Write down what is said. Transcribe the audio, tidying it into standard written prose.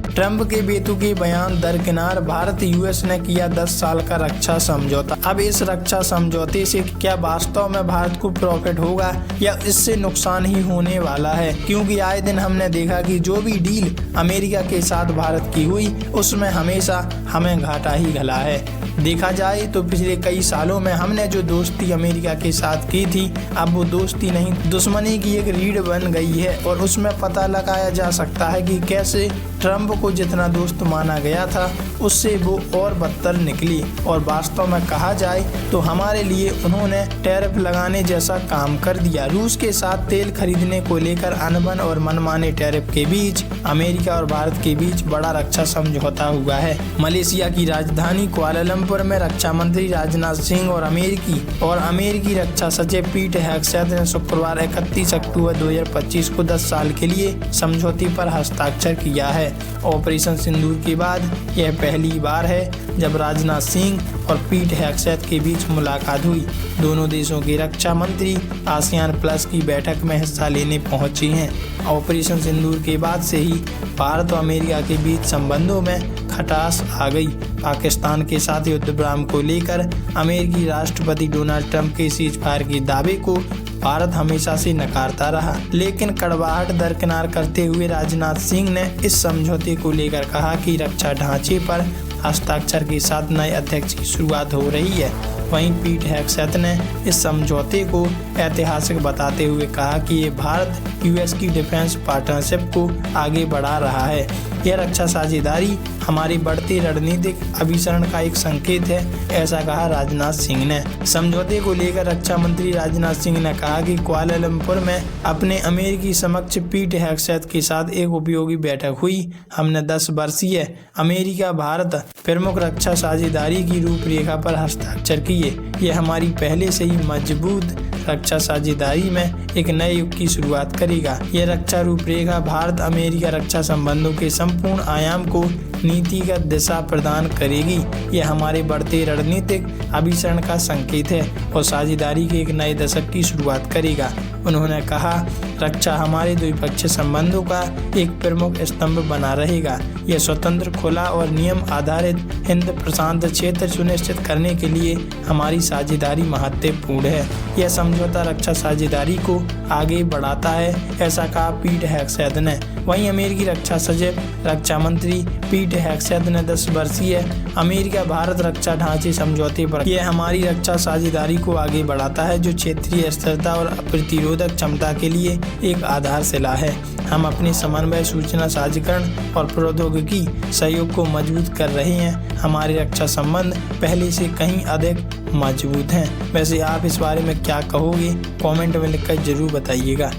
Trump के बेतुके बयान दरकिनार, भारत यूएस ने किया 10 साल का रक्षा समझौता। अब इस रक्षा समझौते से क्या वास्तव में भारत को प्रॉफिट होगा या इससे नुकसान ही होने वाला है, क्योंकि आए दिन हमने देखा कि जो भी डील अमेरिका के साथ भारत की हुई उसमें हमेशा हमें घाटा ही घला है। देखा जाए तो पिछले कई सालों में हमने जो दोस्ती अमेरिका के साथ की थी, अब वो दोस्ती नहीं दुश्मनी की एक रीढ़ बन गई है और उसमें पता लगाया जा सकता है कि कैसे ट्रंप को जितना दोस्त माना गया था उससे वो और बदतर निकली। और वास्तव में कहा जाए तो हमारे लिए उन्होंने टैरिफ लगाने जैसा काम कर दिया। रूस के साथ तेल खरीदने को लेकर अनबन और मनमाने टैरिफ के बीच अमेरिका और भारत के बीच बड़ा रक्षा समझौता हुआ है। मलेशिया की राजधानी कुआलालंपुर में रक्षा मंत्री राजनाथ सिंह और अमेरिकी रक्षा सचिव पीट हेग्सेथ ने शुक्रवार 31 अक्टूबर 2025 को 10 साल के लिए समझौते पर हस्ताक्षर किया है। ऑपरेशन सिंदूर के बाद यह पहली बार है जब राजनाथ सिंह और पीट हेग्सेथ के बीच मुलाकात हुई। दोनों देशों के रक्षा मंत्री आसियान प्लस की बैठक में हिस्सा लेने पहुंचे हैं। ऑपरेशन सिंदूर के बाद से ही भारत और अमेरिका के बीच संबंधों में खटास आ गई। पाकिस्तान के साथ युद्ध विराम को लेकर अमेरिकी राष्ट्रपति डोनाल्ड ट्रंप के सीजफायर के दावे को भारत हमेशा से नकारता रहा, लेकिन कड़वाहट दरकिनार करते हुए राजनाथ सिंह ने इस समझौते को लेकर कहा कि रक्षा ढांचे पर हस्ताक्षर के साथ नए अध्यक्ष की शुरुआत हो रही है। वहीं पीट हेग्सेथ ने इस समझौते को ऐतिहासिक बताते हुए कहा कि ये भारत यूएस की डिफेंस पार्टनरशिप को आगे बढ़ा रहा है। यह रक्षा साझेदारी हमारे बढ़ते रणनीतिक अभिसरण का एक संकेत है, ऐसा कहा राजनाथ सिंह ने। समझौते को लेकर रक्षा मंत्री राजनाथ सिंह ने कहा कि कुआलालंपुर में अपने अमेरिकी समक्ष पीट हेग्सेथ के साथ एक उपयोगी बैठक हुई। हमने 10 वर्षीय अमेरिका भारत प्रमुख रक्षा साझेदारी की रूपरेखा पर हस्ताक्षर किए। यह हमारी पहले से ही मजबूत रक्षा साझेदारी में एक नए युग की शुरुआत करेगा। यह रक्षा रूपरेखा भारत अमेरिका रक्षा संबंधों के संपूर्ण आयाम को नीतिगत दिशा प्रदान करेगी। यह हमारे बढ़ते रणनीतिक अभिसरण का संकेत है और साझेदारी के एक नए दशक की शुरुआत करेगा। उन्होंने कहा, रक्षा हमारे द्विपक्षीय संबंधों का एक प्रमुख स्तंभ बना रहेगा। यह स्वतंत्र, खुला और नियम आधारित हिंद प्रशांत क्षेत्र सुनिश्चित करने के लिए हमारी साझेदारी महत्वपूर्ण है। यह समझौता रक्षा साझेदारी को आगे बढ़ाता है, ऐसा कहा पीट हेग्सेथ ने। वहीं अमेरिकी रक्षा सचिव रक्षा मंत्री पीट हेग्सेथ ने 10 वर्षीय अमेरिका भारत रक्षा ढांचे समझौते पर यह हमारी रक्षा साझेदारी को आगे बढ़ाता है, जो क्षेत्रीय स्थिरता और प्रतिरोधक क्षमता के लिए एक आधारशिला है। हम अपने समन्वय, सूचना साझीकरण और प्रौद्योगिकी सहयोग को मजबूत कर रहे हैं। हमारे रक्षा संबंध पहले से कहीं अधिक मजबूत हैं। वैसे आप इस बारे में क्या कहोगे? कमेंट में लिखकर जरूर बताइएगा।